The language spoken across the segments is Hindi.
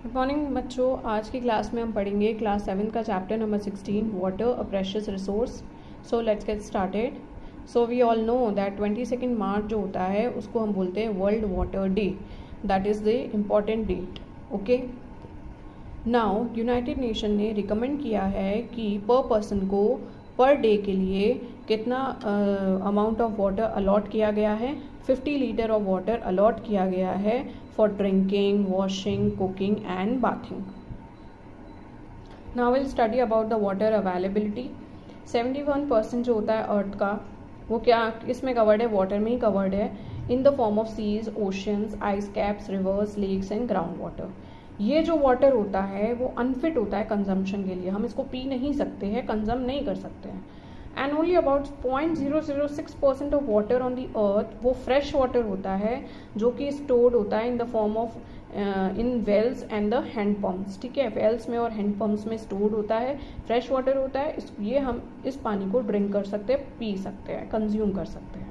गुड मॉर्निंग बच्चों। आज की क्लास में हम पढ़ेंगे क्लास 7 का chapter number 16 water a precious resource. So let's get started. So we all know that 22 March जो होता है उसको हम बोलते हैं world water day. That is the important date. Okay, now united nation ने रिकमेंड किया है कि पर पर्सन को पर डे के लिए कितना अमाउंट ऑफ वाटर अलॉट किया गया है। 50 लीटर ऑफ वाटर अलॉट किया गया है for drinking, washing, cooking and bathing. Now will study about the water availability. 71% जो होता है अर्थ का वो क्या इसमें कवर्ड है, वाटर में ही कवर्ड है, in the form of seas, oceans, ice caps, rivers, lakes and ground water. ये जो वाटर होता है वो अनफिट होता है कंजम्पशन के लिए, हम इसको पी नहीं सकते हैं, कंजम नहीं कर सकते हैं। And only about 0.006% of water on the earth वो फ्रेश वाटर होता है जो कि स्टोर्ड होता है in the form of in wells and the hand pumps. ठीक है, वेल्स में और हैंड पम्प्स में स्टोर्ड होता है, फ्रेश वाटर होता है। ये हम इस पानी को ड्रिंक कर सकते हैं, पी सकते हैं, कंज्यूम कर सकते हैं।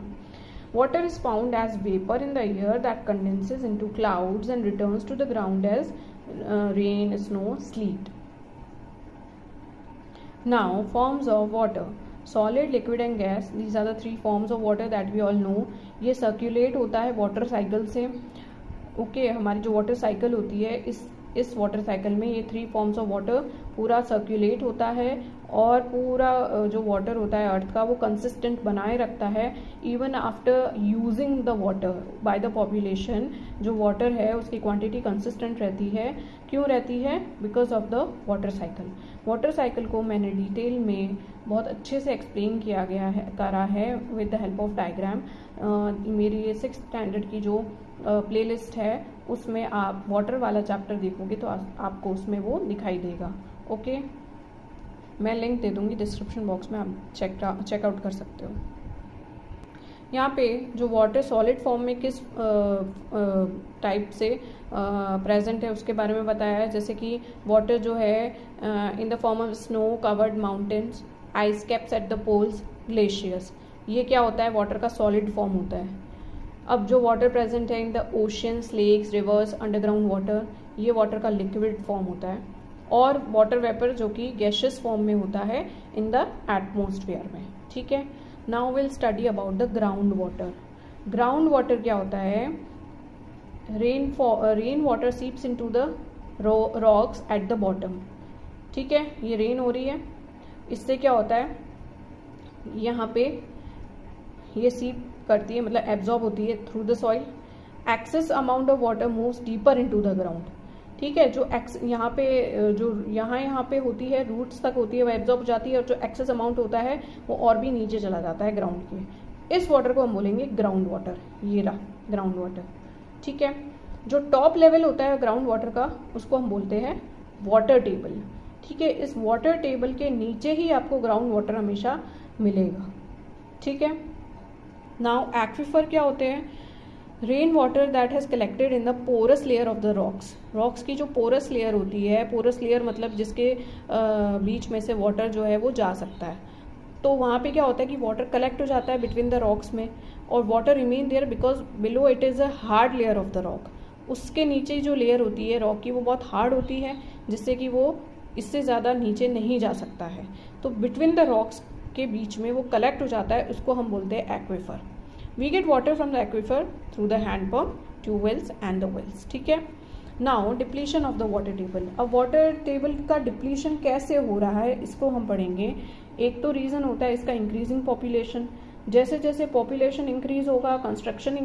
Water is found as vapor in the air that condenses into clouds and returns to the ground as rain, snow, sleet. Now, forms of water. Solid, liquid and gas. These are the three forms of water that we all know. ये circulate होता है water cycle से। ओके, हमारी जो वाटर साइकिल होती है इस वाटर साइकिल में ये 3 फॉर्म्स ऑफ वाटर पूरा सर्कुलेट होता है और पूरा जो वाटर होता है अर्थ का वो कंसिस्टेंट बनाए रखता है even after using the water by the population. जो वाटर है उसकी क्वांटिटी कंसिस्टेंट रहती है। क्यों रहती है? Because of the water cycle. Water cycle को मैंने डिटेल में बहुत अच्छे से एक्सप्लेन किया गया है, करा है with the help of diagram. मेरी ये 6th स्टैंडर्ड की जो प्लेलिस्ट है उसमें आप वाटर वाला चैप्टर देखोगे तो आपको उसमें वो दिखाई देगा। ओके, मैं लिंक दे दूंगी डिस्क्रिप्शन बॉक्स में, आप चेकआउट कर सकते हो। यहाँ पे जो वाटर सॉलिड फॉर्म में किस टाइप से प्रेजेंट है उसके बारे में बताया है। जैसे कि वाटर जो है in the form of snow covered mountains, ice caps at the poles, glaciers. ये क्या होता है? वाटर का सॉलिड फॉर्म होता है। अब जो वाटर प्रेजेंट है in the oceans, lakes, rivers, underground water, ये वाटर का लिक्विड फॉर्म होता है। और वाटर वेपर जो कि गैशियस फॉर्म में होता है इन द एटमोस्फेयर में। ठीक है, now will study about the ground water. Ground water क्या होता है? Rain water seeps into the rocks at the bottom. ठीक है, ये रेन हो रही है, इससे क्या होता है यहाँ पे ये सीप करती है, मतलब एब्जॉर्ब होती है through the soil. Access amount of water moves deeper into the ground. ठीक है, जो यहाँ पे होती है, रूट्स तक होती है, वो एब्जॉर्ब हो जाती है और जो एक्सेस अमाउंट होता है वो और भी नीचे चला जाता है ग्राउंड के। इस वाटर को हम बोलेंगे ग्राउंड वाटर। ये रहा ग्राउंड वाटर। ठीक है, जो टॉप लेवल होता है ग्राउंड वाटर का उसको हम बोलते हैं वाटर टेबल। ठीक है, इस वाटर टेबल के नीचे ही आपको ग्राउंड वाटर हमेशा मिलेगा। ठीक है, नाउ एक्विफर क्या होते हैं? Rain water that has collected in the porous layer of the rocks. Rocks की जो पोरस लेयर होती है, पोरस लेयर मतलब जिसके बीच में से वाटर जो है वो जा सकता है, तो वहाँ पे क्या होता है कि वाटर कलेक्ट हो जाता है बिटवीन द रॉक्स में और water remain there because below it is a hard layer of the rock. उसके नीचे जो लेयर होती है रॉक की वो बहुत हार्ड होती है जिससे कि वो इससे ज़्यादा नीचे नहीं जा सकता है, तो बिटवीन द रॉक्स के बीच में वो कलेक्ट हो जाता है, उसको हम बोलते हैं aquifer. We get water from the aquifer through the hand pump, tubewells and the wells. ठीक है, now depletion of the water table. अब वाटर टेबल का डिप्लीशन कैसे हो रहा है इसको हम पढ़ेंगे। एक तो रीज़न होता है इसका इंक्रीजिंग पॉपुलेशन। जैसे जैसे पॉपुलेशन इंक्रीज होगा, कंस्ट्रक्शन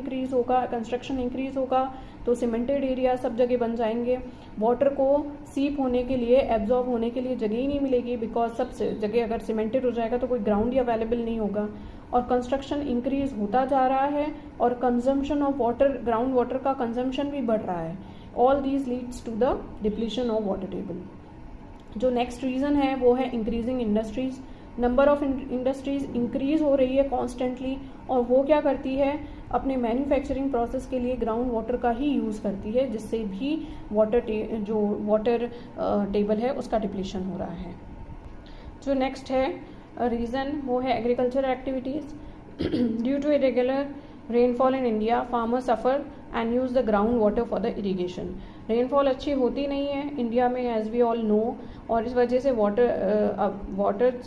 इंक्रीज होगा तो सीमेंटेड एरिया सब जगह बन जाएंगे। वाटर को सीप होने के लिए, एब्जॉर्ब होने के लिए जगह ही नहीं मिलेगी बिकॉज सब जगह अगर सीमेंटेड हो जाएगा तो कोई ग्राउंड ही अवेलेबल नहीं होगा। और कंस्ट्रक्शन इंक्रीज होता जा रहा है और consumption of water, ground water का कंजम्पशन भी बढ़ रहा है। All these leads to the depletion of water table. जो नेक्स्ट रीज़न है वो है increasing industries. Number of industries increase हो रही है कॉन्स्टेंटली और वो क्या करती है, अपने मैन्युफैक्चरिंग प्रोसेस के लिए ग्राउंड वाटर का ही यूज़ करती है, जिससे भी जो वाटर टेबल है उसका डिप्लीशन हो रहा है। जो नेक्स्ट है रीज़न वो है agriculture activities. Due to irregular rainfall in India, farmers suffer and use the groundwater for the irrigation. Rainfall अच्छी होती नहीं है इंडिया में एज वी ऑल नो, और इस वजह से वाटर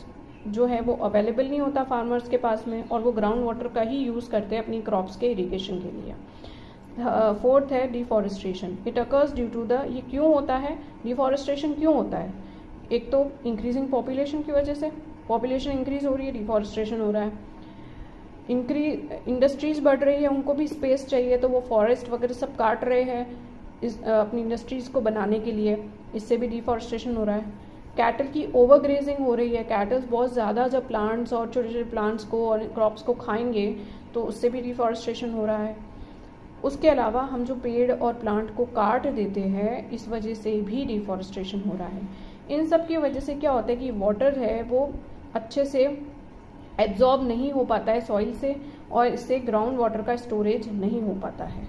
जो है वो अवेलेबल नहीं होता फार्मर्स के पास में, और वो ग्राउंड वाटर का ही यूज़ करते हैं अपनी क्रॉप्स के इरिगेशन के लिए। फोर्थ है deforestation. It occurs due to the, ये क्यों होता है, डिफॉरेस्टेशन क्यों होता है? एक तो इंक्रीजिंग पॉपुलेशन की वजह से, पॉपुलेशन इंक्रीज हो रही है, डिफॉरेस्टेशन हो रहा है। इंडस्ट्रीज बढ़ रही है, उनको भी स्पेस चाहिए, तो वो फॉरेस्ट वगैरह सब काट रहे हैं अपनी इंडस्ट्रीज़ को बनाने के लिए, इससे भी डिफॉरेस्टेशन हो रहा है। कैटल की ओवर ग्रेजिंग हो रही है, कैटल्स बहुत ज़्यादा जब प्लांट्स और छोटे छोटे प्लांट्स को और क्रॉप्स को खाएंगे तो उससे भी डिफॉरेस्टेशन हो रहा है। उसके अलावा हम जो पेड़ और प्लांट को काट देते हैं, इस वजह से भी डिफॉरेस्टेशन हो रहा है। इन सब की वजह से क्या होता है कि वाटर है वो अच्छे से एब्जॉर्ब नहीं हो पाता है सॉइल से, और इससे ग्राउंड वाटर का स्टोरेज नहीं हो पाता है।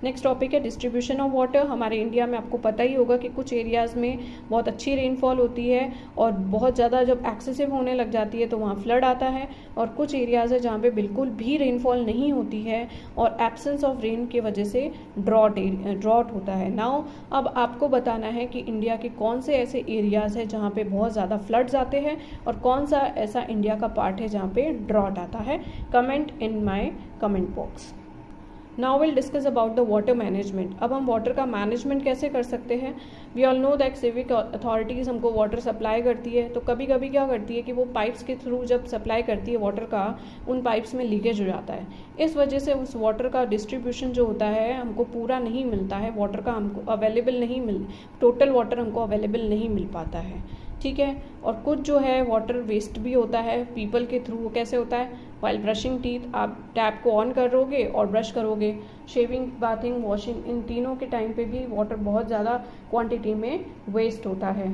नेक्स्ट टॉपिक है डिस्ट्रीब्यूशन ऑफ वाटर। हमारे इंडिया में आपको पता ही होगा कि कुछ एरियाज़ में बहुत अच्छी रेनफॉल होती है, और बहुत ज़्यादा जब एक्सेसिव होने लग जाती है तो वहाँ फ्लड आता है, और कुछ एरियाज़ है जहाँ पे बिल्कुल भी रेनफॉल नहीं होती है और एब्सेंस ऑफ रेन की वजह से ड्रॉट होता है। नाउ अब आपको बताना है कि इंडिया के कौन से ऐसे एरियाज़ है जहाँ पे बहुत ज़्यादा फ्लड्स आते हैं, और कौन सा ऐसा इंडिया का पार्ट है जहाँ पे ड्रॉट आता है। Comment in my comment box. Now will discuss about the water management. अब हम वाटर का मैनेजमेंट कैसे कर सकते हैं? We all know that civic authorities हमको वाटर सप्लाई करती है, तो कभी कभी क्या करती है कि वो पाइप्स के थ्रू जब सप्लाई करती है वाटर का, उन पाइप्स में लीकेज हो जाता है। इस वजह से उस वाटर का डिस्ट्रीब्यूशन जो होता है हमको पूरा नहीं मिलता है, वाटर का हमको अवेलेबल नहीं टोटल वाटर हमको अवेलेबल नहीं मिल पाता है, ठीक है। और कुछ जो है वाटर वेस्ट भी होता है पीपल के थ्रू। वो कैसे होता है? वाइल ब्रशिंग टीथ, आप टैप को ऑन करोगे और ब्रश करोगे, शेविंग, बाथिंग, वॉशिंग, इन तीनों के टाइम पे भी वाटर बहुत ज़्यादा क्वांटिटी में वेस्ट होता है।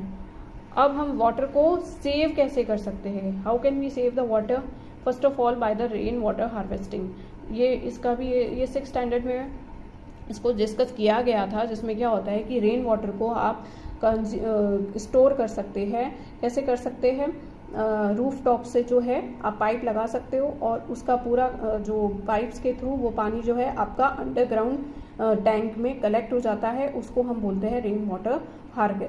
अब हम वाटर को सेव कैसे कर सकते हैं? How can we save the water? First of all by the rain water harvesting. ये इसका भी ये 6th स्टैंडर्ड में इसको डिस्कस किया गया था, जिसमें क्या होता है कि रेन वाटर को आप स्टोर कर सकते हैं। कैसे कर सकते हैं? रूफ टॉप से जो है आप पाइप लगा सकते हो, और उसका पूरा जो पाइप्स के थ्रू वो पानी जो है आपका अंडरग्राउंड टैंक में कलेक्ट हो जाता है। उसको हम बोलते हैं rain water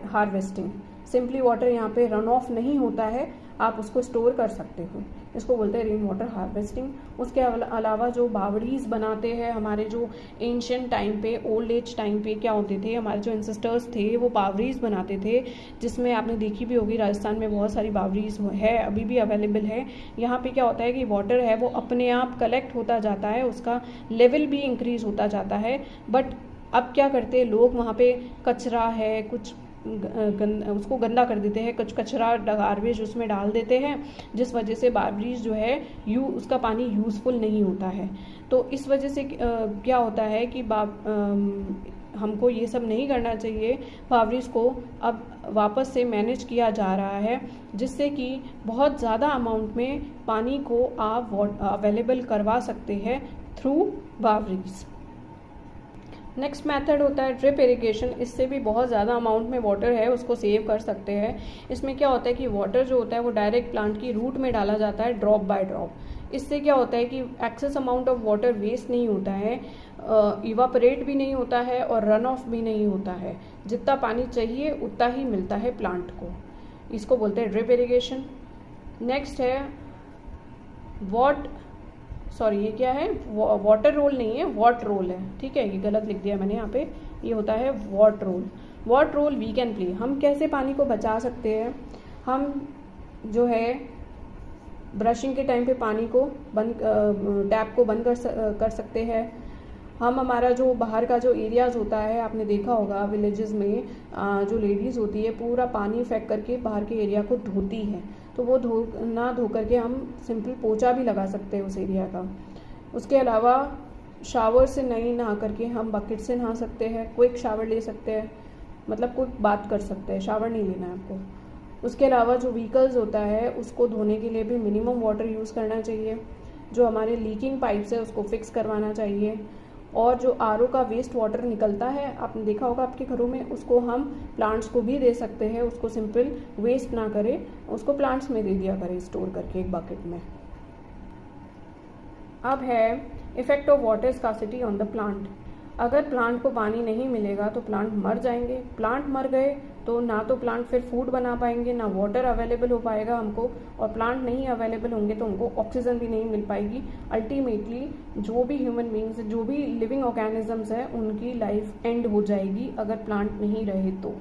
harvesting. Simply water यहाँ पे रन ऑफ नहीं होता है, आप उसको स्टोर कर सकते हो, इसको बोलते हैं रेन वाटर हार्वेस्टिंग। उसके अलावा जो बावड़ीज बनाते हैं, हमारे जो एंशियंट टाइम पे, ओल्ड एज टाइम पे क्या होते थे, हमारे जो एंसेस्टर्स थे वो बावड़ीज बनाते थे, जिसमें आपने देखी भी होगी राजस्थान में बहुत सारी बावड़ीज है, अभी भी अवेलेबल है। यहाँ पे क्या होता है कि वाटर है वो अपने आप कलेक्ट होता जाता है, उसका लेवल भी इंक्रीज होता जाता है। बट अब क्या करते हैं लोग, वहाँ पे कचरा है, कुछ उसको गंदा कर देते हैं, कुछ कचरा गार्बेज उसमें डाल देते हैं, जिस वजह से बावड़ीज जो है उसका पानी यूज़फुल नहीं होता है। तो इस वजह से क्या होता है कि हमको ये सब नहीं करना चाहिए। बावड़ीज को अब वापस से मैनेज किया जा रहा है, जिससे कि बहुत ज़्यादा अमाउंट में पानी को आप अवेलेबल करवा सकते हैं थ्रू बावड़ीज। नेक्स्ट मेथड होता है ड्रिप इरिगेशन। इससे भी बहुत ज़्यादा अमाउंट में वाटर है उसको सेव कर सकते हैं। इसमें क्या होता है कि वाटर जो होता है वो डायरेक्ट प्लांट की रूट में डाला जाता है ड्रॉप बाय ड्रॉप। इससे क्या होता है कि excess amount of water waste नहीं होता है, इवापोरेट भी नहीं होता है और रन ऑफ भी नहीं होता है। जितना पानी चाहिए उतना ही मिलता है प्लांट को, इसको बोलते हैं ड्रिप इरिगेशन। नेक्स्ट है ये क्या है? वाटर रोल नहीं है, वॉट रोल है, ठीक है, ये गलत लिख दिया मैंने यहाँ पे, ये होता है what role. What role we can play. हम कैसे पानी को बचा सकते हैं? हम जो है ब्रशिंग के टाइम पे पानी को टैप को बंद कर सकते हैं। हम हमारा जो बाहर का जो एरियाज़ होता है, आपने देखा होगा विलेजेस में जो लेडीज़ होती है पूरा पानी फेंक करके बाहर के एरिया को धोती है, तो वो धो करके हम सिंपल पोछा भी लगा सकते हैं उस एरिया का। उसके अलावा शावर से नहीं नहा करके हम बकेट से नहा सकते हैं, क्विक शावर ले सकते हैं, मतलब क्विक बात कर सकते हैं, शावर नहीं लेना है आपको। उसके अलावा जो व्हीकल्स होता है उसको धोने के लिए भी मिनिमम वाटर यूज़ करना चाहिए। जो हमारे लीकिंग पाइप्स है उसको फिक्स करवाना चाहिए। और जो आरओ का वेस्ट वाटर निकलता है, आपने देखा होगा आपके घरों में, उसको हम प्लांट्स को भी दे सकते हैं। उसको सिंपल वेस्ट ना करें, उसको प्लांट्स में दे दिया करें स्टोर करके एक बकेट में। अब है effect of water scarcity on the plant. अगर प्लांट को पानी नहीं मिलेगा तो प्लांट मर जाएंगे। प्लांट मर गए तो ना तो प्लांट फिर फूड बना पाएंगे, ना वाटर अवेलेबल हो पाएगा हमको, और प्लांट नहीं अवेलेबल होंगे तो उनको ऑक्सीजन भी नहीं मिल पाएगी। अल्टीमेटली जो भी ह्यूमन बींग्स, जो भी लिविंग ऑर्गेनिजम्स है, उनकी लाइफ एंड हो जाएगी अगर प्लांट नहीं रहे तो।